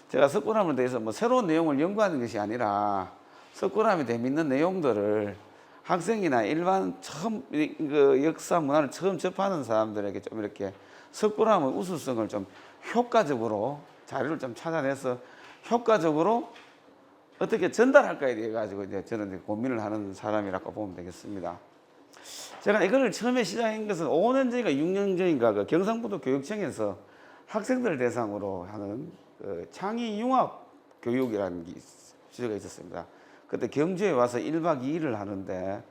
제가 석굴암에 대해서 뭐 새로운 내용을 연구하는 것이 아니라 석굴암에 재밌는 내용들을 학생이나 일반 처음 그 역사 문화를 처음 접하는 사람들에게 좀 이렇게 석굴암의 우수성을 좀 효과적으로 자료를 좀 찾아내서 효과적으로 어떻게 전달할까에 대해 가지고 이제 저는 이제 고민을 하는 사람이라고 보면 되겠습니다. 제가 이걸 처음에 시작한 것은 5년 전인가 6년 전인가 그 경상북도 교육청에서 학생들 대상으로 하는 그 창의 융합 교육이라는 게 주제가 있었습니다. 그때 경주에 와서 1박 2일을 하는데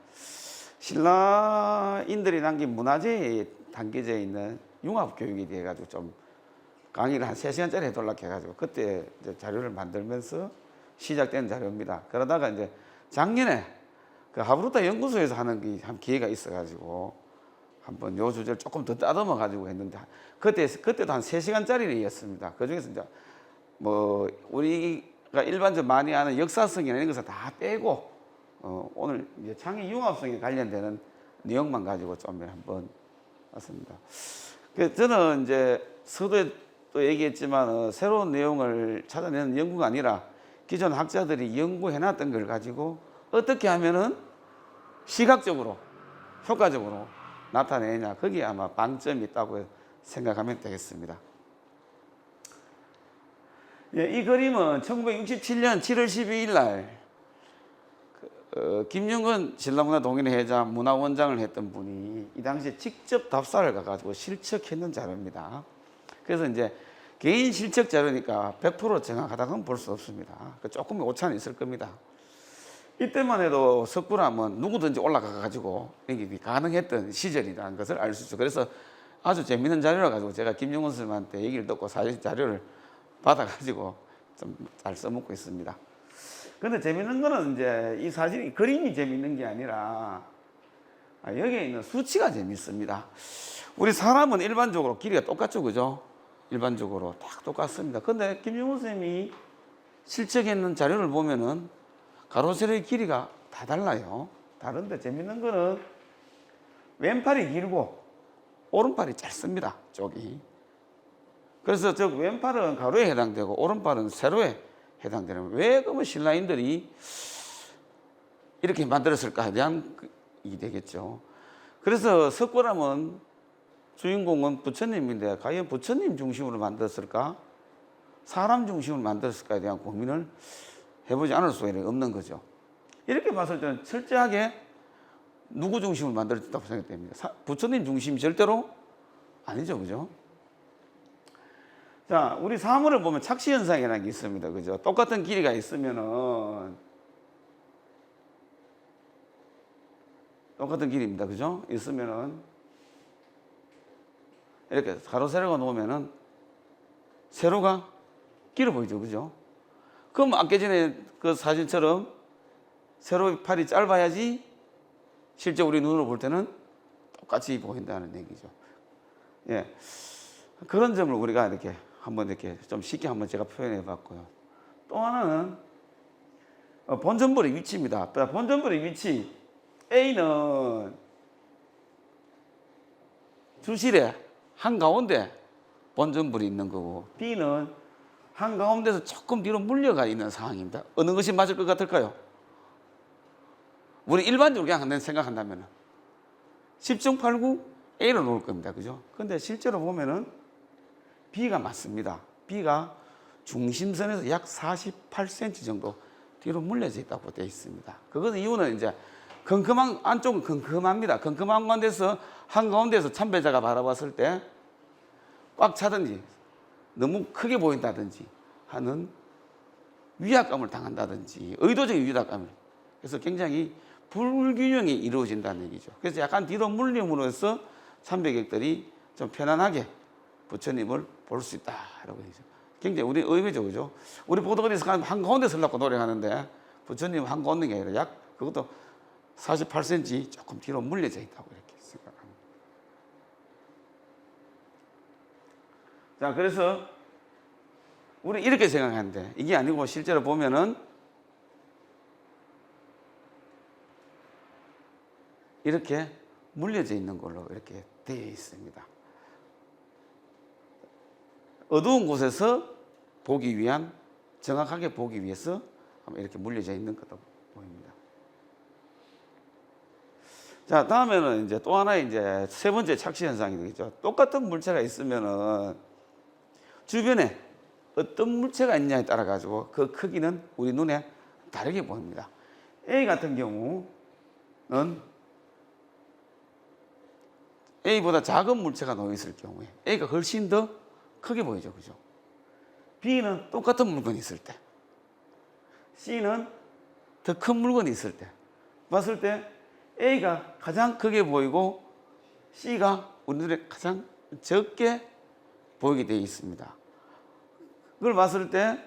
신라인들이 남긴 문화재에 담겨져 있는 융합 교육에 대해 가지고 좀 강의를 한 3시간짜리 해달라고 해가지고 그때 이제 자료를 만들면서 시작된 자료입니다. 그러다가 이제 작년에 그 하브루타 연구소에서 하는 한 기회가 있어가지고 한번 요 주제를 조금 더 따듬어 가지고 했는데 그때도 한 3시간짜리였습니다. 그 중에서 이제 뭐 우리가 일반적으로 많이 아는 역사성이나 이런 것을 다 빼고 오늘 이제 창의 융합성에 관련되는 내용만 가지고 좀 한번 왔습니다. 그래서 저는 이제 서두에 또 얘기했지만 새로운 내용을 찾아내는 연구가 아니라 기존 학자들이 연구해놨던 걸 가지고 어떻게 하면은 시각적으로 효과적으로 나타내냐, 거기에 아마 방점이 있다고 생각하면 되겠습니다. 이 그림은 1967년 7월 12일 날 김영건 신라문화동인회장 문화원장을 했던 분이 이 당시에 직접 답사를 가가지고 실측했는 자료입니다. 그래서 이제 개인 실측 자료니까 100% 정확하다고는 볼 수 없습니다. 조금 오차는 있을 겁니다. 이때만 해도 석굴암은 누구든지 올라가가지고 여기 가능했던 시절이라는 것을 알 수 있죠. 그래서 아주 재밌는 자료라 가지고 제가 김영건 선생님한테 얘기를 듣고 사실 자료를 받아가지고 좀 잘 써먹고 있습니다. 근데 재밌는 거는 이제 이 사진이 그림이 재밌는 게 아니라 여기에 있는 수치가 재밌습니다. 우리 사람은 일반적으로 길이가 똑같죠, 그죠? 일반적으로 딱 똑같습니다. 근데 김영건 선생님이 실측했는 자료를 보면은 가로 세로의 길이가 다 달라요. 다른데 재밌는 거는 왼팔이 길고 오른팔이 짧습니다. 쪽이. 그래서 저 왼팔은 가로에 해당되고 오른팔은 세로에 해당되는. 왜 그러면 신라인들이 이렇게 만들었을까에 대한 이 되겠죠. 그래서 석굴암은 주인공은 부처님인데 과연 부처님 중심으로 만들었을까? 사람 중심으로 만들었을까에 대한 고민을 해보지 않을 수가 없는 거죠. 이렇게 봐서 저는 철저하게 누구 중심으로 만들어졌다고 생각됩니다. 부처님 중심이 절대로 아니죠, 그죠? 자, 우리 사물을 보면 착시 현상이라는 게 있습니다, 그죠? 똑같은 길이가 있으면은 똑같은 길이입니다, 그죠? 있으면은 이렇게 가로 세로가 놓으면은 세로가 길어 보이죠, 그죠? 그럼 아까 전에 그 사진처럼 세로 팔이 짧아야지 실제 우리 눈으로 볼 때는 똑같이 보인다는 얘기죠. 예. 그런 점을 우리가 이렇게 한번 이렇게 좀 쉽게 한번 제가 표현해 봤고요. 또 하나는 본전벌의 위치입니다. 본전벌의 위치. A는 주실에 한가운데 본전벌이 있는 거고, B는 한가운데서 조금 뒤로 물려가 있는 상황입니다. 어느 것이 맞을 것 같을까요? 우리 일반적으로 그냥 생각한다면 10중 8구 A로 놓을 겁니다. 그죠? 근데 실제로 보면은 B가 맞습니다. B가 중심선에서 약 48cm 정도 뒤로 물려져 있다고 되어 있습니다. 그것은 이유는 이제 안쪽은 컴컴합니다. 컴컴한 가운데서 한가운데서 참배자가 바라봤을 때 꽉 차든지 너무 크게 보인다든지 하는 위압감을 당한다든지 의도적인 위압감을, 그래서 굉장히 불균형이 이루어진다는 얘기죠. 그래서 약간 뒤로 물림으로써 참배객들이 좀 편안하게 부처님을 볼 수 있다라고 얘기죠. 굉장히 우리 의외죠, 그죠? 우리 보도관에서 한가운데 서려고 노력하는데 부처님 한가운데 게 아니라 약 그것도 48cm 조금 뒤로 물려져 있다고 이렇게 생각합니다. 자, 그래서 우리 이렇게 생각하는데 이게 아니고 실제로 보면은 이렇게 물려져 있는 걸로 이렇게 되어 있습니다. 어두운 곳에서 보기 위한 정확하게 보기 위해서 이렇게 물려져 있는 것도 보입니다. 자, 다음에는 이제 또 하나의 이제 세 번째 착시 현상이 되겠죠. 똑같은 물체가 있으면은 주변에 어떤 물체가 있냐에 따라 가지고 그 크기는 우리 눈에 다르게 보입니다. A 같은 경우는 A보다 작은 물체가 놓여 있을 경우에 A가 훨씬 더 크게 보이죠, 그죠? B는 똑같은 물건이 있을 때, C는 더 큰 물건이 있을 때 봤을 때 A가 가장 크게 보이고 C가 우리 눈에 가장 적게 보이게 되어 있습니다. 그걸 봤을 때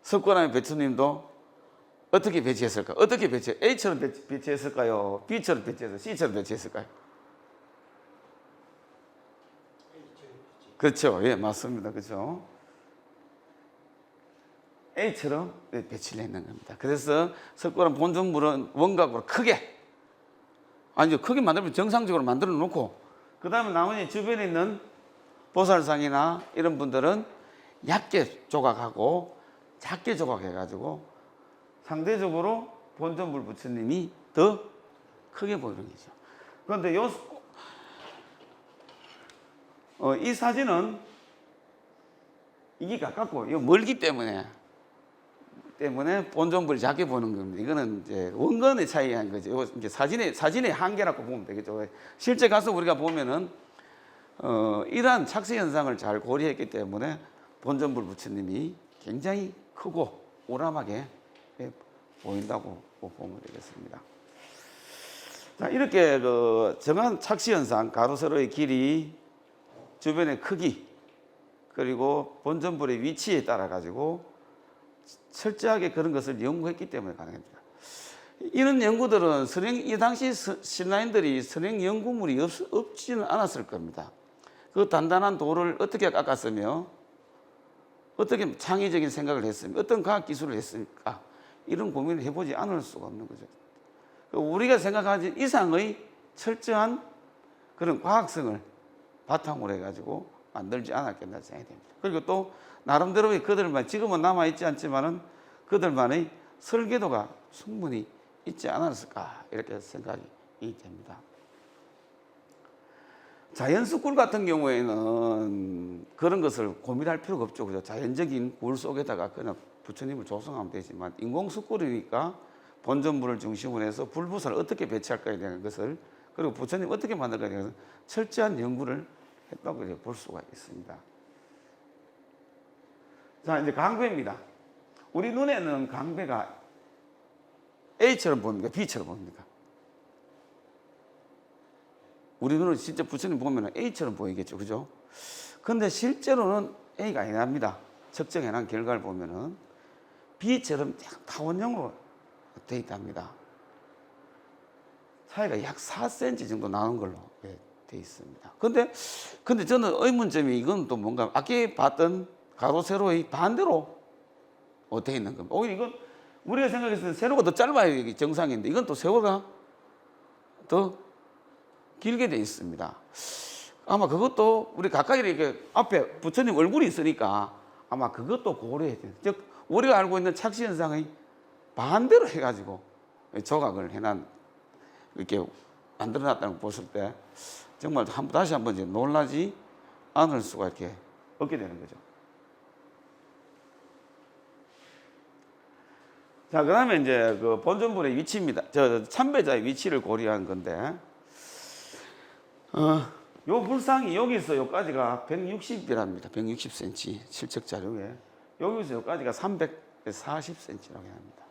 석고나무 배추님도 어떻게 배치했을까? 어떻게 A처럼 배치했을까요? B처럼 배치했을까요? C처럼 배치했을까요? 그렇죠. 예, 맞습니다. 그렇죠. A처럼 배치를 했는 겁니다. 그래서 석고나무 본전물은 원각으로 크게, 아니죠, 크게 만들면 정상적으로 만들어 놓고, 그 다음에 나머지 주변에 있는 보살상이나 이런 분들은 얇게 조각하고 작게 조각해가지고 상대적으로 본전물 부처님이 더 크게 보이는 거죠. 그런데 이 사진은 이게 가깝고 이거 멀기 때문에 본전물이 작게 보이는 겁니다. 이거는 이제 원근의 차이한 거죠. 이제 사진의 한계라고 보면 되겠죠. 실제 가서 우리가 보면은 이러한 착시 현상을 잘 고려했기 때문에 본전불 부처님이 굉장히 크고 오람하게 보인다고 보면 되겠습니다. 자, 이렇게 정한 착시 현상, 가로 세로의 길이, 주변의 크기, 그리고 본전불의 위치에 따라 가지고 철저하게 그런 것을 연구했기 때문에 가능합니다. 이런 연구들은 이 당시 신라인들이 선행 연구물이 없지는 않았을 겁니다. 그 단단한 돌을 어떻게 깎았으며 어떻게 창의적인 생각을 했으며 어떤 과학 기술을 했습니까? 이런 고민을 해보지 않을 수가 없는 거죠. 우리가 생각하지 이상의 철저한 그런 과학성을 바탕으로 해가지고 만들지 않았겠나 생각이 됩니다. 그리고 또 나름대로의 그들만, 지금은 남아있지 않지만은 그들만의 설계도가 충분히 있지 않았을까 이렇게 생각이 됩니다. 자연수굴 같은 경우에는 그런 것을 고민할 필요가 없죠. 그죠? 자연적인 굴 속에다가 그냥 부처님을 조성하면 되지만 인공수굴이니까 본전물을 중심으로 해서 불부선을 어떻게 배치할까에 대한 것을, 그리고 부처님 어떻게 만들까에 대해서 철저한 연구를 했다고 볼 수가 있습니다. 자, 이제 강배입니다. 우리 눈에는 강배가 A처럼 보입니까? B처럼 보입니까? 우리 눈은 진짜 부처님 보면 A처럼 보이겠죠. 그죠? 근데 실제로는 A가 아니랍니다. 측정해놓은 결과를 보면은 B처럼 타원형으로 되어 있답니다. 차이가 약 4cm 정도 나는 걸로 되어 있습니다. 근데 저는 의문점이 이건 또 뭔가 아까 봤던 가로 세로의 반대로 되어 있는 겁니다. 오히려 이건 우리가 생각했을 때 세로가 더 짧아야 정상인데 이건 또 세로가 더 길게 되어 있습니다. 아마 그것도 우리 가까이 이렇게 앞에 부처님 얼굴이 있으니까 아마 그것도 고려해야 돼요. 즉 우리가 알고 있는 착시 현상의 반대로 해가지고 조각을 해난 이렇게 만들어놨다는 걸 보실 때 정말 다시 한번 이제 놀라지 않을 수가 이렇게 없게 되는 거죠. 자, 그 다음에 이제 그 본전불의 위치입니다. 참배자의 위치를 고려한 건데, 요 불상이 여기서 여기까지가 160이랍니다. 160cm 실측 자료에. 여기서 여기까지가 340cm라고 합니다.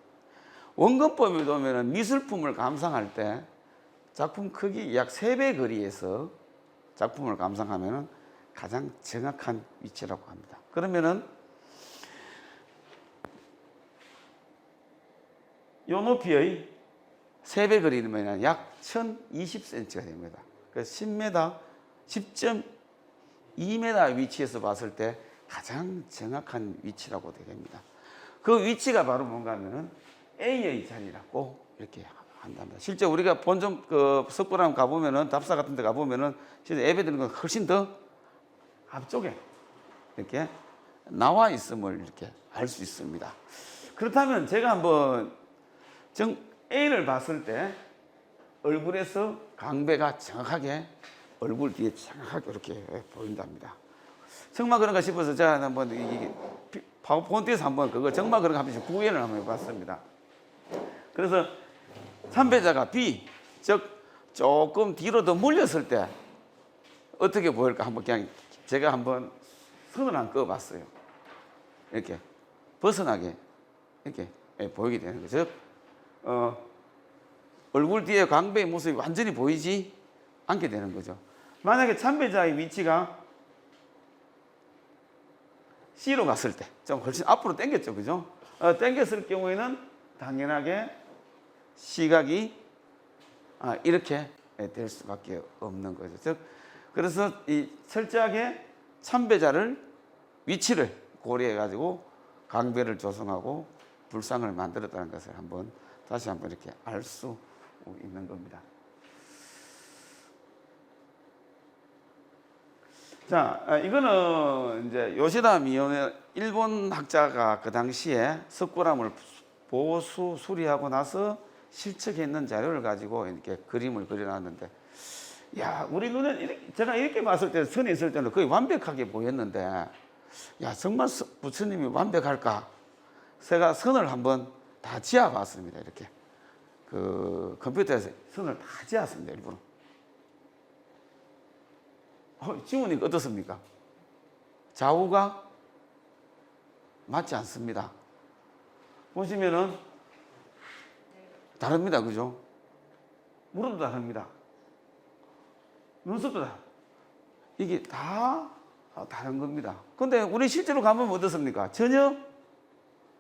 원근법에 보면 미술품을 감상할 때 작품 크기 약 3배 거리에서 작품을 감상하면 가장 정확한 위치라고 합니다. 그러면은 요 높이의 3배 거리면 약 1020cm가 됩니다. 그래서 10m, 10.2m 위치에서 봤을 때 가장 정확한 위치라고 되겠습니다. 그 위치가 바로 뭔가 하면은 A의 자리라고 이렇게 한답니다. 실제 우리가 본점 석굴암 가보면은 답사 같은 데 가보면은 진짜 예배 드리는 건 훨씬 더 앞쪽에 이렇게 나와 있음을 이렇게 알 수 있습니다. 그렇다면 제가 한번 A를 봤을 때 얼굴에서 강배가 정확하게 얼굴 뒤에 정확하게 이렇게 보인답니다. 정말 그런가 싶어서 제가 한번 이 파워포인트에서 한번 그거 정말 그런가 하면서 구현을 한번 해봤습니다. 그래서 참배자가 B, 즉 조금 뒤로 더 물렸을 때 어떻게 보일까 한번 그냥 제가 한번 선을 안 그어봤어요. 이렇게 벗어나게 이렇게 보이게 되는 거죠. 얼굴 뒤에 광배의 모습이 완전히 보이지 않게 되는 거죠. 만약에 참배자의 위치가 C로 갔을 때 좀 훨씬 앞으로 당겼죠, 그죠? 당겼을 경우에는 당연하게 시각이 이렇게 될 수밖에 없는 거죠. 즉, 그래서 이 철저하게 참배자를 위치를 고려해 가지고 강배를 조성하고 불상을 만들었다는 것을 다시 한번 이렇게 알 수 있는 겁니다. 자, 이거는 이제 요시다 미오네 일본 학자가 그 당시에 석굴암을 보수 수리하고 나서 실측했는 자료를 가지고 이렇게 그림을 그려놨는데, 야, 우리 눈에 제가 이렇게 봤을 때 선에 있을 때는 거의 완벽하게 보였는데, 야, 정말 부처님이 완벽할까? 제가 선을 한번 다 지어봤습니다. 이렇게 그 컴퓨터에서 선을 다 지었습니다. 일부러. 지우니까 어떻습니까? 좌우가 맞지 않습니다. 보시면은 다릅니다. 그죠? 무릎도 다릅니다. 눈썹도 다. 이게 다 다른 겁니다. 근데 우리 실제로 가보면 어떻습니까? 전혀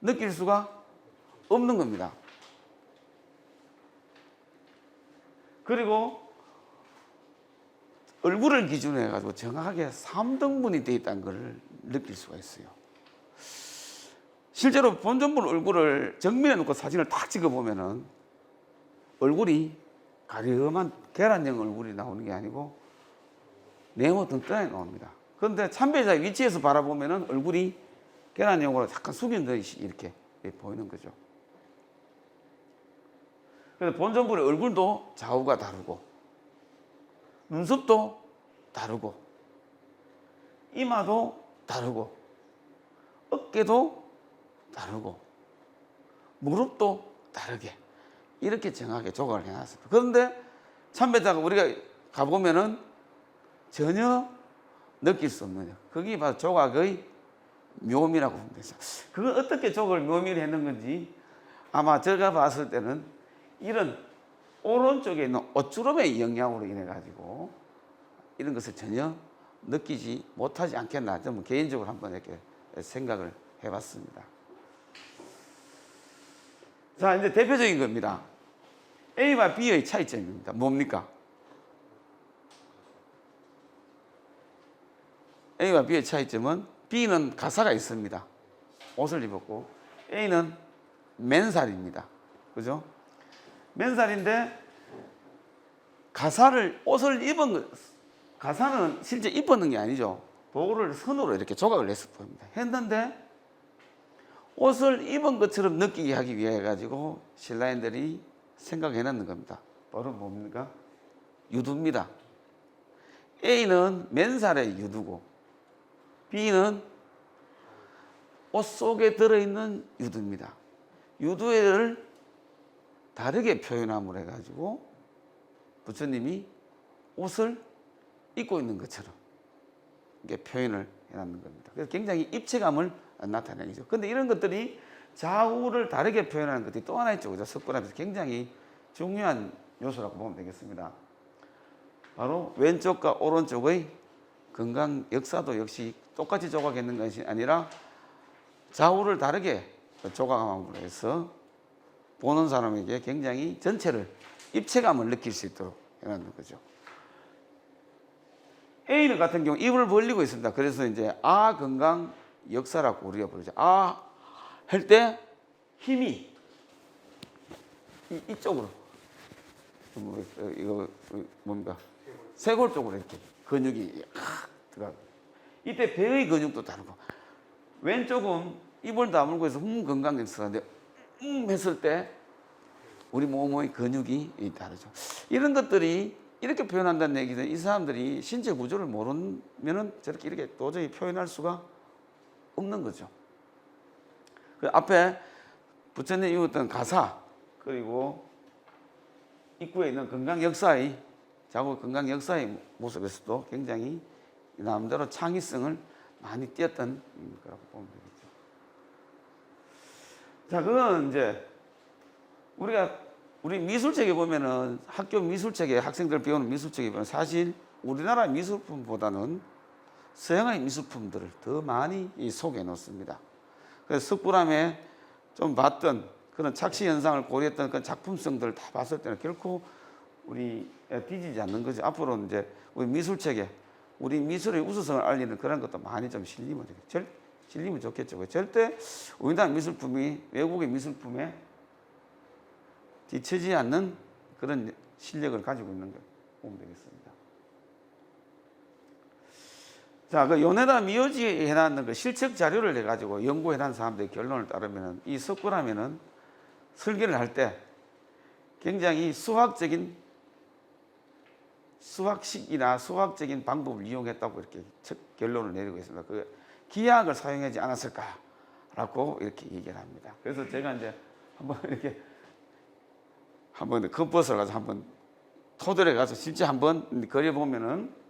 느낄 수가 없는 겁니다. 그리고 얼굴을 기준으로 해가지고 정확하게 3등분이 되어 있다는 걸 느낄 수가 있어요. 실제로 본전분 얼굴을 정면에 놓고 사진을 딱 찍어보면은 얼굴이 가려움한 계란형 얼굴이 나오는 게 아니고 네모 등단에 나옵니다. 그런데 참배자의 위치에서 바라보면은 얼굴이 계란형으로 약간 숙인 듯이 이렇게 보이는 거죠. 그래서 본전분의 얼굴도 좌우가 다르고, 눈썹도 다르고, 이마도 다르고, 어깨도 다르고, 무릎도 다르게 이렇게 정확하게 조각을 해놨습니다. 그런데 참배자가 우리가 가보면은 전혀 느낄 수 없는, 그게 바로 조각의 묘미라고 보면 되죠. 그걸 어떻게 조각을 묘미를 했는 건지 아마 제가 봤을 때는 이런 오른쪽에 있는 옷주름의 영향으로 인해 가지고 이런 것을 전혀 느끼지 못하지 않겠나, 좀 개인적으로 한번 이렇게 생각을 해봤습니다. 자, 이제 대표적인 겁니다. A와 B의 차이점입니다. 뭡니까? A와 B의 차이점은 B는 가사가 있습니다. 옷을 입었고, A는 맨살입니다. 그죠? 맨살인데 옷을 입은 것, 가사는 실제 입었는 게 아니죠. 도구를 선으로 이렇게 조각을 내서 보입니다. 했는데 옷을 입은 것처럼 느끼게 하기 위해 가지고 신라인들이 생각해놨는 겁니다. 바로 뭡니까? 유두입니다. A는 맨살의 유두고 B는 옷 속에 들어있는 유두입니다. 유두를 다르게 표현함으로 해가지고 부처님이 옷을 입고 있는 것처럼 이렇게 표현을 해놨는 겁니다. 그래서 굉장히 입체감을 나타내죠. 근데 이런 것들이 좌우를 다르게 표현하는 것들이 또 하나 있죠. 그죠? 석굴암에서 굉장히 중요한 요소라고 보면 되겠습니다. 바로 왼쪽과 오른쪽의 건강 역사도 역시 똑같이 조각했는 것이 아니라 좌우를 다르게 조각함으로 해서 보는 사람에게 굉장히 전체를 입체감을 느낄 수 있도록 해놓는 거죠. A는 같은 경우 입을 벌리고 있습니다. 그래서 이제 건강 역사라고 우리가 부르죠. 할 때 힘이 이쪽으로, 이거 뭡니까? 쇄골 쪽으로 이렇게 근육이 들어가고, 이때 배의 근육도 다르고 왼쪽은 입을 다물고 해서 건강했었는데 했을 때 우리 몸의 근육이 다르죠. 이런 것들이 이렇게 표현한다는 얘기는 이 사람들이 신체 구조를 모르면은 저렇게 이렇게 도저히 표현할 수가 없는 거죠. 그 앞에 부처님 읽었던 가사 그리고 입구에 있는 건강 역사의 자국 건강 역사의 모습에서도 굉장히 나름대로 창의성을 많이 띄었던 거라고 보면 되겠죠. 자, 그건 이제 우리 미술책에 보면은 학교 미술책에 학생들 배우는 미술책에 보면 사실 우리나라 미술품보다는 서양의 미술품들을 더 많이 소개해 놓습니다. 그래서 석굴암에 좀 봤던 그런 착시 현상을 고려했던 그런 작품성들을 다 봤을 때는 결코 우리 뒤지지 않는 거죠. 앞으로 이제 우리 미술책에 우리 미술의 우수성을 알리는 그런 것도 많이 좀 실리면 좋겠죠. 절대 우리나라 미술품이 외국의 미술품에 뒤처지 않는 그런 실력을 가지고 있는 걸 보면 되겠습니다. 자, 그 요네다 미요지에 해놨는 그 실측 자료를 해가지고 연구해놓은 사람들의 결론을 따르면 이 석굴암에는 설계를 할 때 굉장히 수학식이나 수학적인 방법을 이용했다고 이렇게 결론을 내리고 있습니다. 그 기하학을 사용하지 않았을까라고 이렇게 얘기를 합니다. 그래서 제가 이제 한번 컴퍼스를 가서 한번 토들에 가서 실제 한번 그려보면은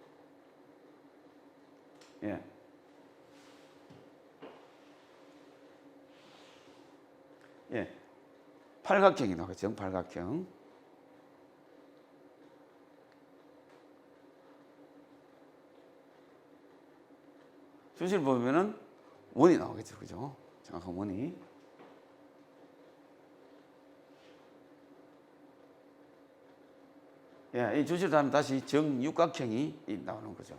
팔각형이 나와요. 정팔각형. 주실 보면은 원이 나오겠죠. 그죠? 정확한 원이. 이 주시를 하면 다시 정육각형이 나오는 거죠.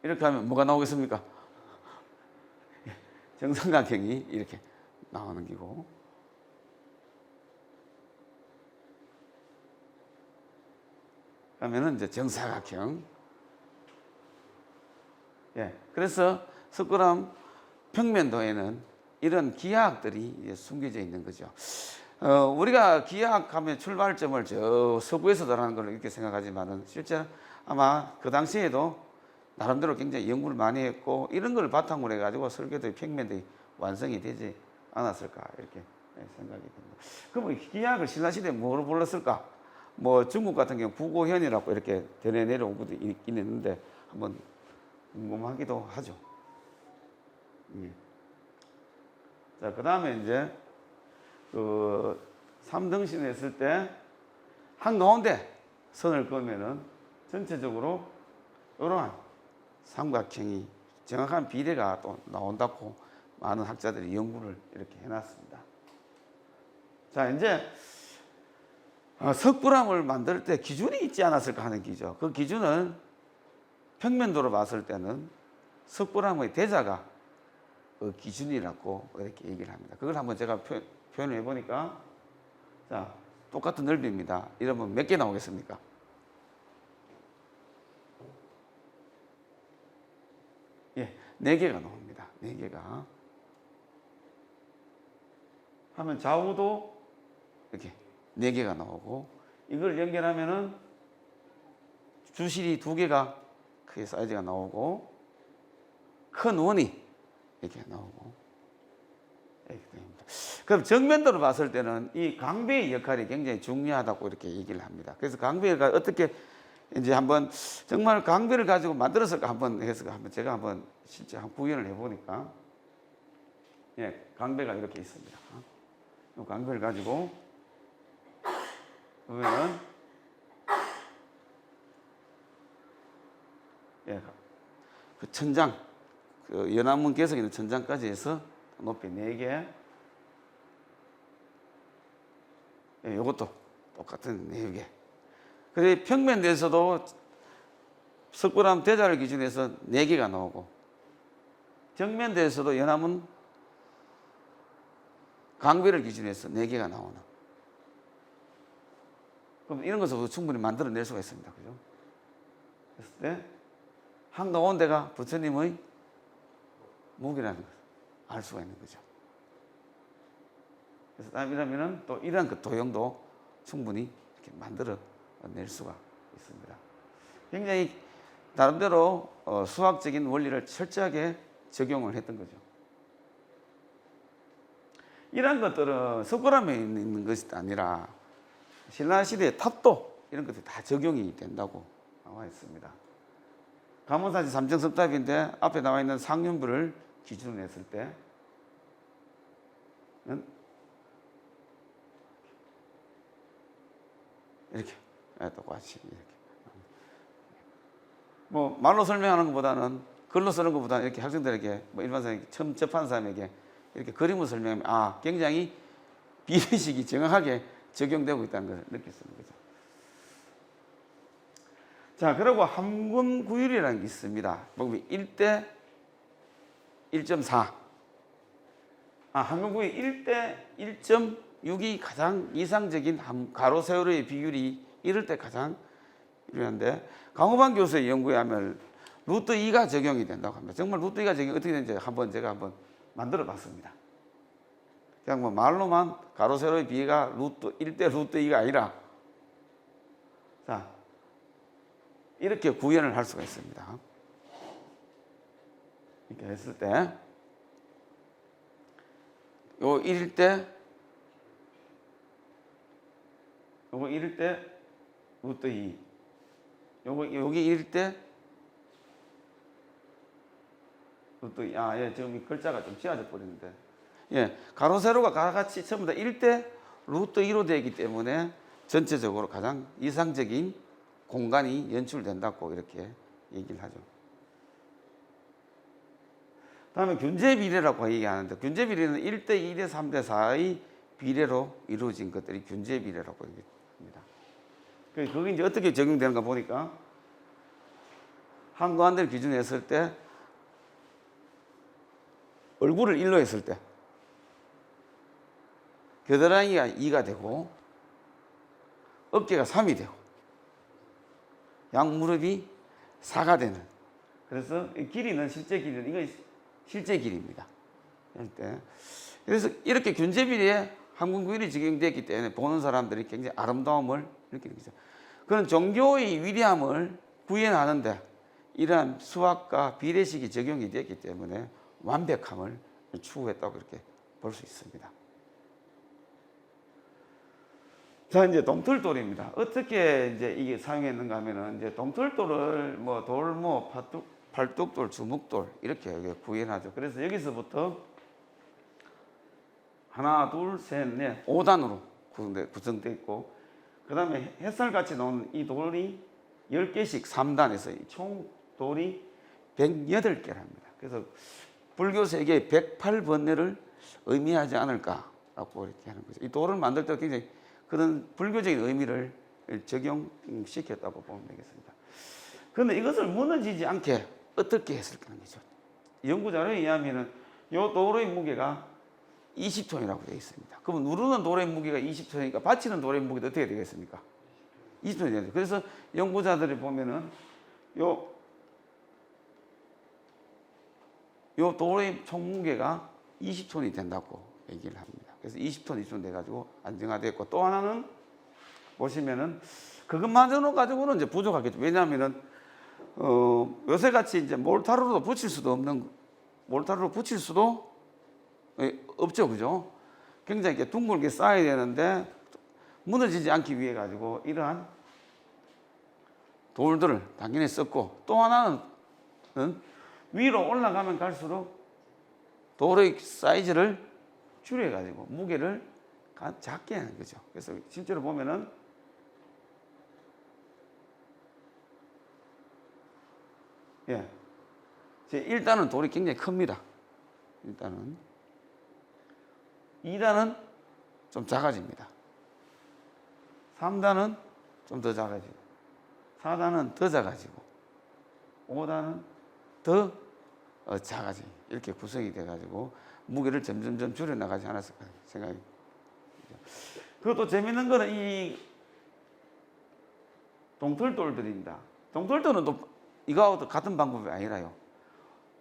이렇게 하면 뭐가 나오겠습니까? 정삼각형이 이렇게 나오는 기고. 그러면은 이제 정사각형. 그래서 석굴암 평면도에는 이런 기하학들이 숨겨져 있는 거죠. 우리가 기하학하면 출발점을 저 서부에서 달하는 걸 이렇게 생각하지만은 실제 아마 그 당시에도 나름대로 굉장히 연구를 많이 했고 이런 걸 바탕으로 해가지고 설계도의 평면들이 완성이 되지 않았을까 이렇게 생각이 듭니다. 그럼 기하학을 신라시대에 뭐로 불렀을까? 뭐 중국 같은 경우 부고현이라고 이렇게 전해 내려온 것도 있긴 있는데 한번 궁금하기도 하죠. 자, 그 다음에 이제 그 삼등신 했을 때 한가운데 선을 그으면은 전체적으로 이러한 삼각형이 정확한 비례가 또 나온다고 많은 학자들이 연구를 이렇게 해놨습니다. 자, 이제 석굴암을 만들 때 기준이 있지 않았을까 하는 기준. 그 기준은 평면도로 봤을 때는 석굴암의 대자가 그 기준이라고 이렇게 얘기를 합니다. 그걸 한번 제가 표현을 해보니까, 자, 똑같은 넓이입니다. 이러면 몇 개 나오겠습니까? 예, 4개가 나옵니다. 4개가. 하면 좌우도 이렇게 4개가 나오고, 이걸 연결하면은 주실이 2개가 크게 사이즈가 나오고, 큰 원이 이렇게 나오고, 이렇게 됩니다. 그럼 정면도로 봤을 때는 이 강배의 역할이 굉장히 중요하다고 이렇게 얘기를 합니다. 그래서 강배가 어떻게 이제 한번 정말 강배를 가지고 만들었을까 한번 해서 제가 한번 실제 한 구현을 해보니까, 강배가 이렇게 있습니다. 강배를 가지고 보면은 그 천장, 그 연안문 개석에 있는 천장까지 해서 높이 4개. 이것도 똑같은 4개. 그래 평면 내에서도 석굴암 대자를 기준해서 4개가 나오고, 정면 내에서도 연안문 강배를 기준해서 4개가 나오는. 그럼 이런 것으로 충분히 만들어낼 수가 있습니다. 그죠? 그랬을 때 한가운데가 부처님의 무게라는 것을 알 수가 있는 거죠. 그래서 이러면은 또 이러한 그 도형도 충분히 이렇게 만들어낼 수가 있습니다. 굉장히 나름대로 수학적인 원리를 철저하게 적용을 했던 거죠. 이런 것들은 석굴암에 있는 것이 아니라 신라시대의 탑도 이런 것들이 다 적용이 된다고 나와 있습니다. 감원사지 삼정섭탑인데 앞에 나와 있는 상륜부를 기준으로 했을 때는 이렇게 똑같이 이렇게 뭐 말로 설명하는 것보다는 글로 쓰는 것보다는 이렇게 학생들에게 뭐 일반적인 처음 접하는 사람에게 이렇게 그림으로 설명하면 굉장히 비례식이 정확하게 적용되고 있다는 것을 느낄 수 있는 거죠. 자, 그리고 함군구율이라는 게 있습니다. 보면 1대 1.4. 함군구율 1대 1.6이 가장 이상적인 가로 세로의 비율이 이럴 때 가장 유리한데, 강호반 교수의 연구에 하면 루트 2가 적용이 된다고 합니다. 정말 루트 2가 적용이 어떻게 되는지 제가 한번 만들어 봤습니다. 그냥 뭐 말로만 가로 세로의 비가 1대 루트 2가 아니라, 자, 이렇게 구현을 할 수가 있습니다. 이렇게 했을 때, 요 1일 때, 요거 1일 때 루트 2, 여기 1일 때 루트 2, 지금 이 글자가 좀 찌어져 버리는데, 가로 세로가 같이 전부 다 1대 루트 2로 되기 때문에 전체적으로 가장 이상적인 공간이 연출된다고 이렇게 얘기를 하죠. 다음에 균제 비례라고 얘기하는데, 균제 비례는 1대 2대 3대 4의 비례로 이루어진 것들이 균제 비례라고 얘기합니다. 그게 이제 어떻게 적용되는가 보니까, 한가운데를 기준으로 했을 때 얼굴을 1로 했을 때 겨드랑이가 2가 되고 어깨가 3이 되고 양무릎이 4가 되는, 그래서 이 길이는 실제 길이는 이거 실제 길이입니다. 그래서 이렇게 균제 비례에 함군구율이 적용되었기 때문에 보는 사람들이 굉장히 아름다움을 느끼는 거죠. 그런 종교의 위대함을 구현하는데 이러한 수학과 비례식이 적용이 되었기 때문에 완벽함을 추구했다고 이렇게 볼 수 있습니다. 자, 이제 동틀돌입니다. 어떻게 이제 이게 사용했는가 하면은, 이제 동틀돌을 뭐 돌모, 팔뚝돌, 주묵돌 이렇게 구현하죠. 그래서 여기서부터 하나, 둘, 셋, 넷, 5단으로 구성되어 있고, 그 다음에 햇살같이 나오는 이 돌이 10개씩 3단에서 총 돌이 108개랍니다. 그래서 불교 세계의 108번뇌를 의미하지 않을까라고 이렇게 하는 거죠. 이 돌을 만들 때 굉장히 그런 불교적인 의미를 적용시켰다고 보면 되겠습니다. 그런데 이것을 무너지지 않게 어떻게 했을까 하는 거죠. 연구 자료에 의하면은 이 돌의 무게가 20톤이라고 되어 있습니다. 그러면 누르는 돌의 무게가 20톤이니까 받치는 돌의 무게도 어떻게 되겠습니까? 20톤이 되죠. 그래서 연구자들이 보면은 요 돌의 총 무게가 20톤이 된다고 얘기를 합니다. 그래서 20톤, 20톤 돼가지고 안정화됐고, 또 하나는 보시면은 그것만으로 가지고는 이제 부족하겠죠. 왜냐하면은 요새같이 이제 몰타르로 붙일 수도 없죠, 그죠? 굉장히 이렇게 둥글게 쌓아야 되는데 무너지지 않기 위해 가지고 이러한 돌들을 당연히 썼고, 또 하나는 위로 올라가면 갈수록 돌의 사이즈를 줄여가지고 무게를 작게 하는 거죠. 그래서 실제로 보면은 제 1단은 돌이 굉장히 큽니다. 1단은 2단은 좀 작아집니다. 3단은 좀 더 작아지고 4단은 더 작아지고 5단은 더 작아지, 이렇게 구성이 돼가지고 무게를 점점점 줄여나가지 않았을까 생각이. 그것도 재밌는 거는 이 동틀돌들입니다. 동틀돌은 또 이거하고 같은 방법이 아니라요.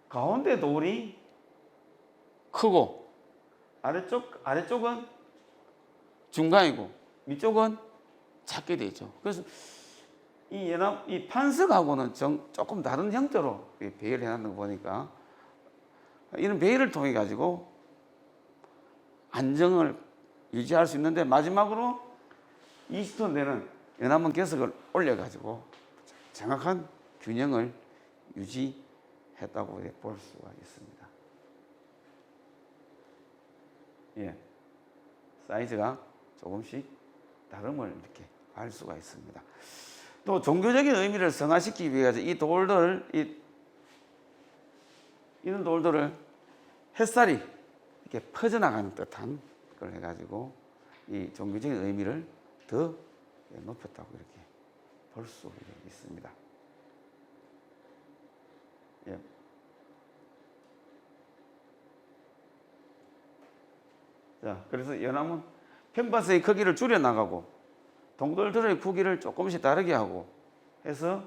가운데 돌이 크고 아래쪽은 중간이고 위쪽은 작게 되어 있죠. 그래서 이 판석하고는 조금 다른 형태로 배열을 해놨는 거 보니까 이런 배열을 통해 가지고 안정을 유지할 수 있는데 마지막으로 20톤 되는 연합문 개석을 올려가지고 정확한 균형을 유지했다고 볼 수가 있습니다. 예, 사이즈가 조금씩 다름을 이렇게 알 수가 있습니다. 또 종교적인 의미를 승화시키기 위해서 이런 돌들을 햇살이 이렇게 퍼져나가는 듯한 걸 해가지고 이 종교적인 의미를 더 높였다고 이렇게 볼 수 있습니다. 예. 자, 그래서 연합문 평판석의 크기를 줄여 나가고 동돌들의 크기를 조금씩 다르게 하고 해서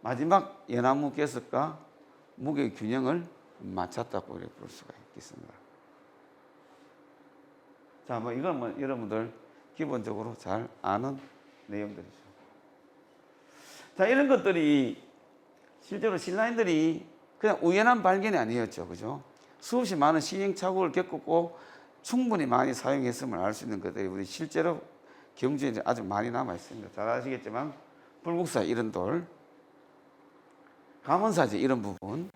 마지막 연합문 개석과 무게 균형을 맞췄다고 이렇게 볼 수가 있겠습니다. 자, 이건 여러분들 기본적으로 잘 아는 내용들이죠. 자, 이런 것들이 실제로 신라인들이 그냥 우연한 발견이 아니었죠. 그죠? 수없이 많은 시행착오를 겪었고 충분히 많이 사용했음을 알 수 있는 것들이 우리 실제로 경주에 아주 많이 남아 있습니다. 잘 아시겠지만 불국사 이런 돌, 감원사지 이런 부분,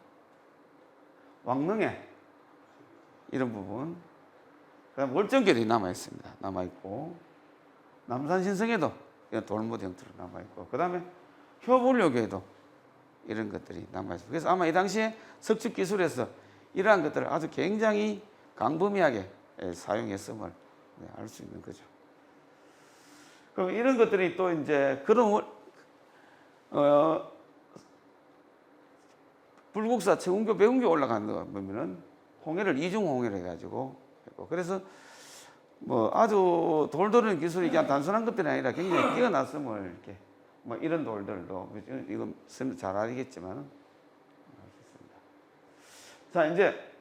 왕릉에 이런 부분, 그다음 월정결이 남아 있습니다. 남아 있고 남산신성에도 이런 돌무드 형태로 남아 있고 그다음에 효불교에도 이런 것들이 남아 있습니다. 그래서 아마 이 당시에 석축 기술에서 이러한 것들을 아주 굉장히 광범위하게 사용했음을 알 수 있는 거죠. 그럼 이런 것들이 또 이제 그런 불국사 최운교 배운교 올라가는 거 보면은 홍해를 이중홍해를 해가지고 했고 그래서 아주 돌도는 기술이 그냥 단순한 것들이 아니라 굉장히 뛰어났음을 이렇게 이런 돌들도 이건 잘 알겠지만 자 이제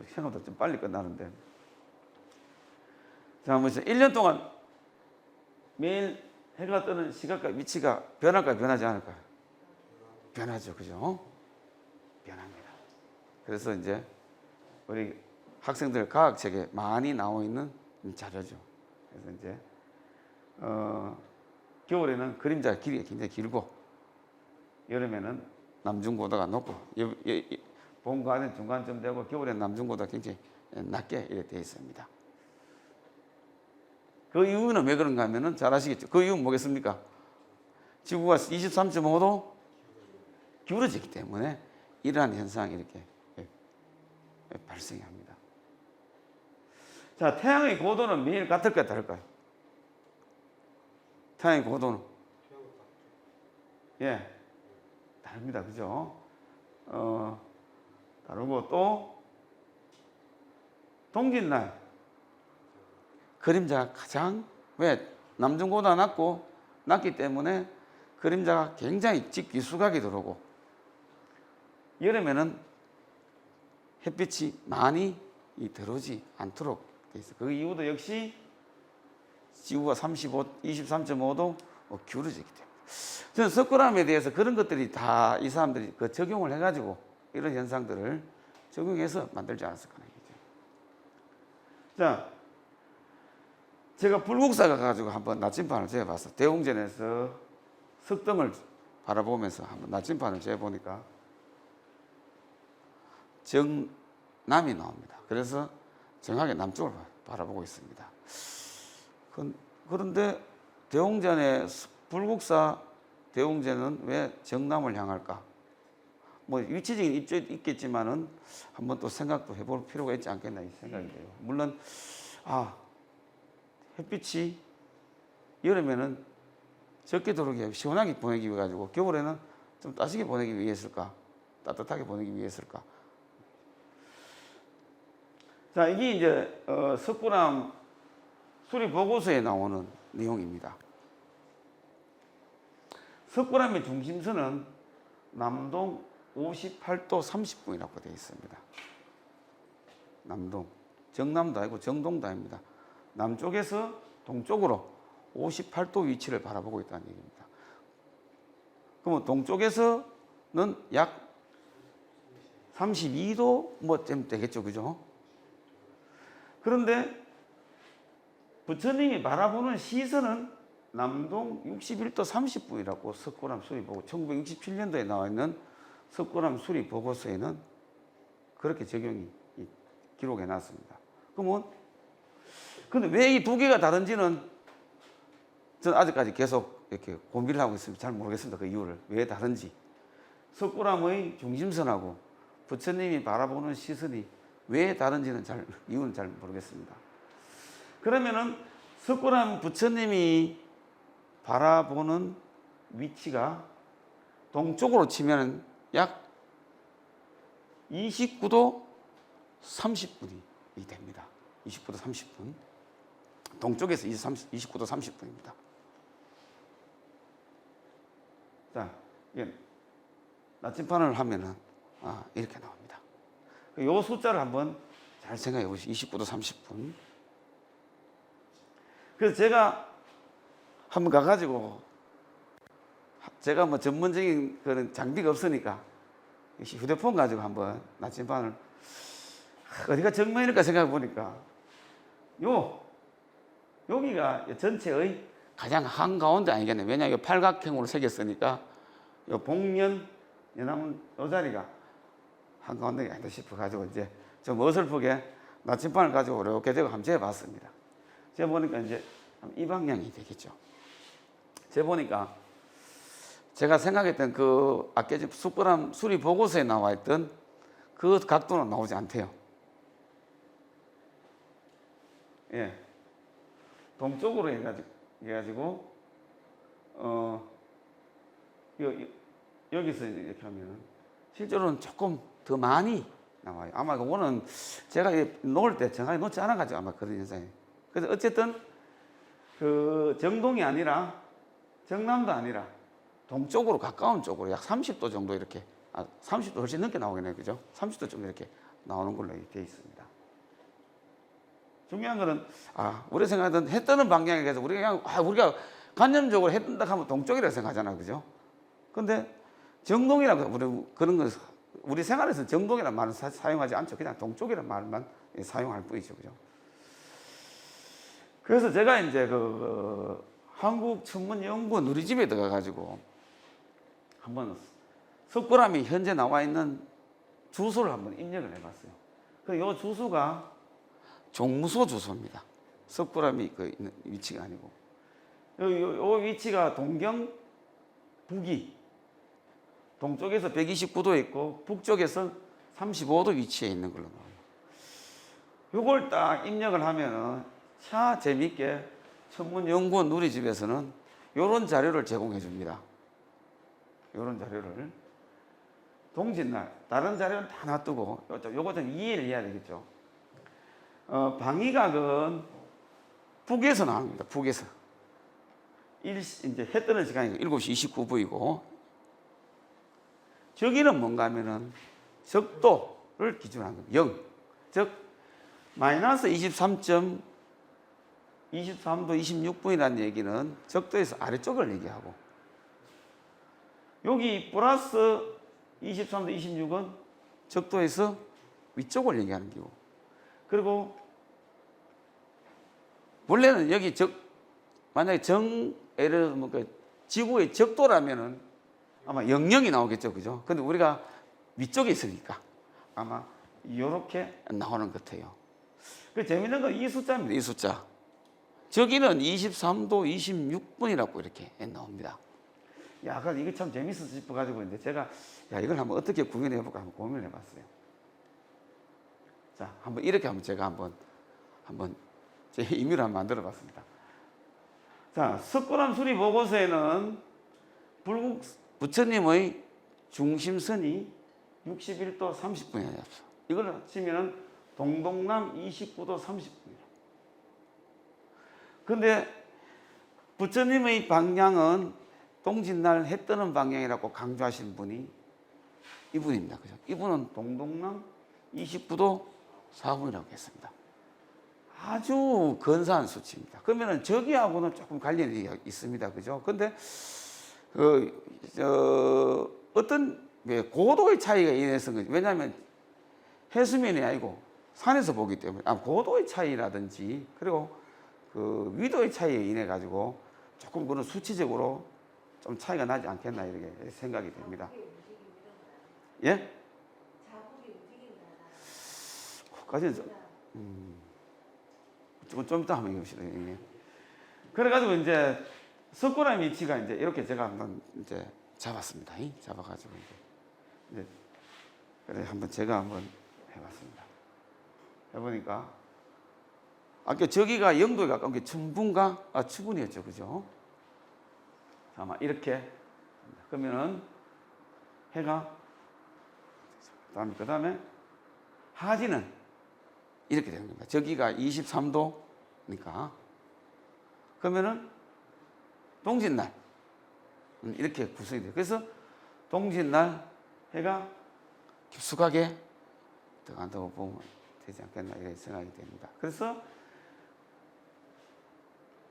생각보다 좀 빨리 끝나는데 자 보세요. 1년 동안 매일 해가 뜨는 시각과 위치가 변할까요? 변하지 않을까요? 변하죠. 그죠? 변합니다. 그래서 이제 우리 학생들 과학책에 많이 나와 있는 자료죠. 그래서 이제 겨울에는 그림자 길이가 굉장히 길고 여름에는 남중고도가 높고 봄과는 중간쯤 되고 겨울에는 남중고도가 굉장히 낮게 이렇게 되어 있습니다. 그 이유는 왜 그런가 하면은 잘 아시겠죠. 그 이유는 뭐겠습니까? 지구가 23.5도 기울어지기 때문에 이러한 현상이 이렇게 발생이 합니다. 자, 태양의 고도는 매일 같을까요? 다를까요? 태양의 고도는? 예, 다릅니다. 그죠? 다르고 또 동짓날 그림자가 가장 왜 남중고도가 낮기 때문에 그림자가 굉장히 직기수각이 들어오고 여름에는 햇빛이 많이 들어오지 않도록 돼 있어요. 그 이유도 역시 지구가 23.5도 기울어지기 때문에 저는 석굴암에 대해서 그런 것들이 다 이 사람들이 그 적용을 해가지고 이런 현상들을 적용해서 만들지 않았을까 하는 거죠. 자, 제가 불국사가 가지고 한번 나침반을 재봤어요. 대웅전에서 석등을 바라보면서 한번 나침반을 재보니까 정남이 나옵니다. 그래서 정확하게 남쪽을 바라보고 있습니다. 그런데 대웅전의 불국사 대웅전은 왜 정남을 향할까? 위치적인 입장이 있겠지만은 한번 또 생각도 해볼 필요가 있지 않겠나 이 생각이 돼요. 물론 햇빛이 여름에는 적게 들어오게 시원하게 보내기 위해 가지고 겨울에는 좀 따시게 보내기 위해서일까? 따뜻하게 보내기 위해서일까? 자, 이게 이제 석굴암 수리 보고서에 나오는 내용입니다. 석굴암의 중심선은 남동 58도 30분이라고 되어 있습니다. 남동. 정남도 아니고 정동도 아닙니다. 남쪽에서 동쪽으로 58도 위치를 바라보고 있다는 얘기입니다. 그러면 동쪽에서는 약 32도 뭐쯤 되겠죠, 그죠? 그런데 부처님이 바라보는 시선은 남동 61도 30분이라고 석굴암 수리보고 1967년도에 나와 있는 석굴암 수리보고서에는 그렇게 적용이 기록해 놨습니다. 그러면 근데 왜 이 두 개가 다른지는 저는 아직까지 계속 이렇게 고민을 하고 있습니다. 잘 모르겠습니다. 그 이유를. 왜 다른지. 석굴암의 중심선하고 부처님이 바라보는 시선이 왜 다른지는 이유는 잘 모르겠습니다. 그러면은 석굴암 부처님이 바라보는 위치가 동쪽으로 치면 약 29도 30분이 됩니다. 29도 30분. 동쪽에서 29도 30분입니다. 자, 이게 나침반을 하면은 이렇게 나옵니다. 이 숫자를 한번 잘 생각해 보시죠. 29도 30분. 그래서 제가 한번 가가지고 제가 뭐 전문적인 그런 장비가 없으니까 휴대폰 가지고 한번 나침반을 어디가 정면일까 생각해 보니까 여기가 전체의 가장 한가운데 아니겠네. 왜냐하면 팔각형으로 새겼으니까 요 복면 연암 요 자리가 한가운데가 아니다 싶어가지고 이제 좀 어설프게 나침반을 가지고 이렇게 제가 한번 재봤습니다. 재보니까 이제 이 방향이 되겠죠. 재보니까 제가 생각했던 그 아까 석굴암 수리 보고서에 나와 있던 그 각도는 나오지 않대요. 예. 동쪽으로 해가지고 여기서 이렇게 하면 실제로는 조금 더 많이 나와요. 아마 그거는 제가 놓을 때 정확히 놓지 않아가지고 아마 그런 현상이. 그래서 어쨌든 그 정동이 아니라 정남도 아니라 동쪽으로 가까운 쪽으로 약 30도 정도 이렇게 30도 훨씬 넘게 나오겠네요, 그죠? 30도 정도 이렇게 나오는 걸로 되어 있습니다. 중요한 거는 우리가 생각하던 해 뜨는 방향에 대해서 우리가 관념적으로 해 뜬다 하면 동쪽이라고 생각하잖아요, 그죠? 근데 정동이라고 우리 그런 거 우리 생활에서 정동이라는 말은 사용하지 않죠. 그냥 동쪽이라는 말만 사용할 뿐이죠, 그죠? 그래서 제가 이제 그 한국천문연구원 누리집에 들어가가지고 한번 석굴암이 현재 나와 있는 주소를 한번 입력을 해봤어요. 이 주소가 종무소 주소입니다. 석굴암이 그 있는 위치가 아니고 이 위치가 동경 북이 동쪽에서 129도에 있고 북쪽에서 35도 위치에 있는 걸로 나와요. 이걸 딱 입력을 하면은 차 재미있게 천문연구원 누리집에서는 이런 자료를 제공해 줍니다. 이런 자료를 동짓날 다른 자료는 다 놔두고 요거 좀 이해를 해야 되겠죠. 방위각은 북에서 나옵니다. 북에서 이제 해 뜨는 시간이 7시 29분이고 저기는 뭔가 하면은 적도를 기준으로 한 겁니다. 0. 즉 마이너스 23도 26분이라는 얘기는 적도에서 아래쪽을 얘기하고 여기 플러스 23도 26은 적도에서 위쪽을 얘기하는 기고 그리고 원래는 여기 만약에 예를 들면 지구의 적도라면은 아마 00이 나오겠죠, 그죠? 근데 우리가 위쪽에 있으니까 아마 이렇게 나오는 것 같아요. 그 재밌는 건 이 숫자입니다, 이 숫자. 저기는 23도 26분이라고 이렇게 나옵니다. 그럼 이게 참 재밌어 싶어가지고 있는데 제가 이걸 한번 어떻게 구현해볼까 한번 고민을 해봤어요. 자, 한번 이렇게 제가 한번 제 임의로 한번 만들어봤습니다. 자, 석굴암 수리 보고서에는 부처님의 중심선이 61도 30분이에요. 이걸 치면은 동동남 29도 30분이에요. 근데 부처님의 방향은 동짓날 해 뜨는 방향이라고 강조하신 분이 이분입니다. 그죠? 이분은 동동남 29도 4분이라고 했습니다. 아주 근사한 수치입니다. 그러면은 저기하고는 조금 관련이 있습니다. 그죠? 근데, 어떤 고도의 차이가 인해서, 왜냐하면 해수면이 아니고 산에서 보기 때문에, 고도의 차이라든지, 그리고 그 위도의 차이에 인해 가지고 조금 그런 수치적으로 좀 차이가 나지 않겠나 이렇게 생각이 됩니다. 예? 그까지는 좀 이따 한번 해봅시다. 그래가지고 이제 석고나무 위치가 이제 이렇게 제가 한번 이제 잡았습니다. 잡아가지고 이제 그래 제가 한번 해봤습니다. 해보니까 아까 저기가 영도에 가까운 게 춘분가 추분이었죠, 그죠? 아마 이렇게 그러면은 해가 그 다음에 하지는 이렇게 되는 겁니다. 저기가 23도니까 그러면은 동짓날 이렇게 구성이 돼요. 그래서 동짓날 해가 깊숙하게 들어간다고 보면 되지 않겠나 이런 생각이 됩니다. 그래서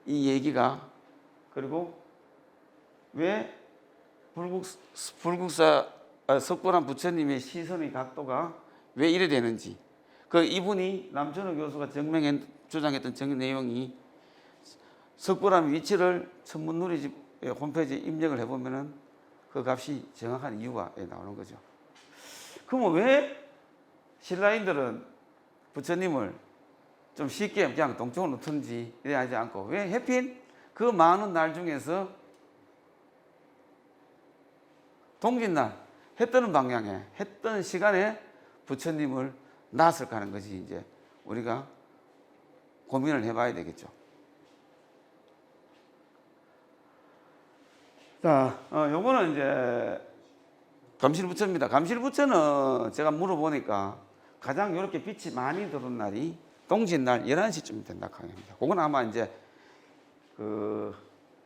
이 얘기가 그리고 왜 불국사 석고람 부처님의 시선의 각도가 왜 이래 되는지 그 이분이 남천호 교수가 주장했던 내용이 석고람 위치를 천문누리집 홈페이지에 입력을 해보면은 그 값이 정확한 이유가 나오는 거죠. 그러면 왜 신라인들은 부처님을 좀 쉽게 그냥 동쪽으로 놓든지 이래 하지 않고 왜 하필 그 많은 날 중에서 동짓날 해 뜨는 방향에 해 뜨는 시간에 부처님을 놨을까 하는 것이 이제 우리가 고민을 해봐야 되겠죠. 자, 요거는 이제 감실부처입니다. 감실부처는 제가 물어보니까 가장 이렇게 빛이 많이 들어온 날이 동짓날 11시쯤 된다고 합니다. 그건 아마 이제 그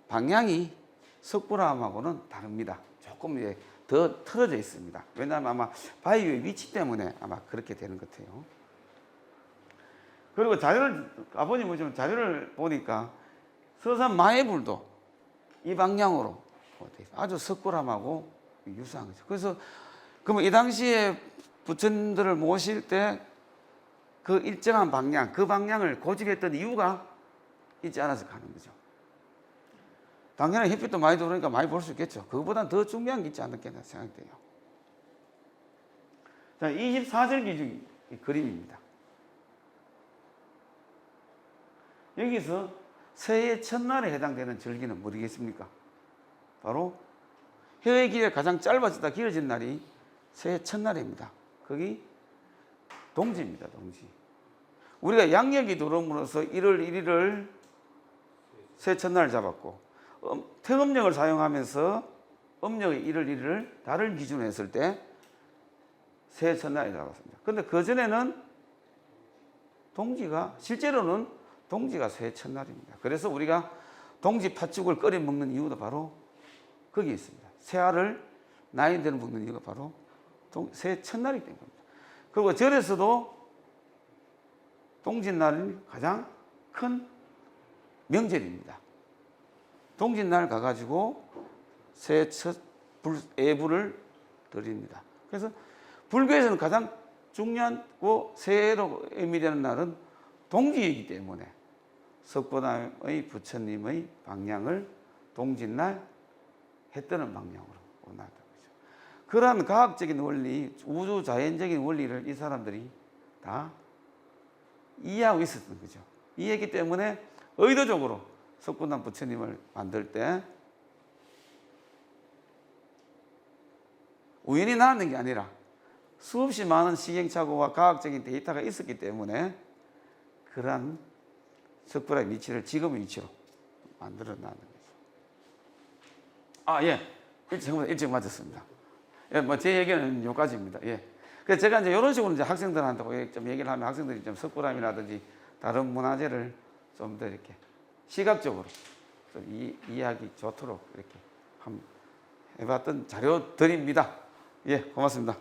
방향이 석굴암하고는 다릅니다. 조금 이제 더 틀어져 있습니다. 왜냐하면 아마 바위의 위치 때문에 아마 그렇게 되는 것 같아요. 그리고 아버님은 좀 자료를 보니까 서산 마해불도 이 방향으로 아주 석굴암하고 유사한 거죠. 그래서 그러면 이 당시에 부처님들을 모실 때 그 일정한 방향, 그 방향을 고집했던 이유가 있지 않았을까 하는 거죠. 당연히 햇빛도 많이 들어오니까 많이 볼 수 있겠죠. 그거보다 더 중요한 게 있지 않겠나 생각이 돼요. 자, 24절기 중 그림입니다. 여기서 새해 첫날에 해당되는 절기는 뭐겠습니까? 바로 해의 길이 가장 짧아지다 길어진 날이 새해 첫날입니다. 거기 동지입니다. 동지. 우리가 양력이 들어옴으로써 1월 1일을 새해 첫날을 잡았고 태음력을 사용하면서 음력의 1월 1일을 달을 기준으로 했을 때 새해 첫날에 잡았습니다. 그런데 그전에는 실제로는 동지가 새해 첫날입니다. 그래서 우리가 동지 팥죽을 끓여 먹는 이유도 바로 거기에 있습니다. 새알을 나이대로 먹는 이유가 바로 새해 첫날이기 때문입니다. 그리고 절에서도 동짓날이 가장 큰 명절입니다. 동짓날 가가지고 새해 첫 예불을 드립니다. 그래서 불교에서는 가장 중요하고 새해로 의미되는 날은 동지이기 때문에 석고나무의 부처님의 방향을 동짓날 해 뜨는 방향으로 놨다는 거죠. 그러한 과학적인 원리, 우주 자연적인 원리를 이 사람들이 다 이해하고 있었던 거죠. 이해했기 때문에 의도적으로 석고나무 부처님을 만들 때 우연히 나왔는 게 아니라 수없이 많은 시행착오와 과학적인 데이터가 있었기 때문에 그러한 석굴암의 위치를 지금의 위치로 만들어 놨는 거죠. 예. 일찍 맞았습니다. 예, 제 얘기는 여기까지입니다. 예. 그래서 제가 이제 이런 식으로 이제 학생들한테 좀 얘기를 하면 학생들이 좀 석굴암이라든지 다른 문화재를 좀 더 이렇게 시각적으로 좀 이해하기 좋도록 이렇게 한번 해봤던 자료들입니다. 예, 고맙습니다.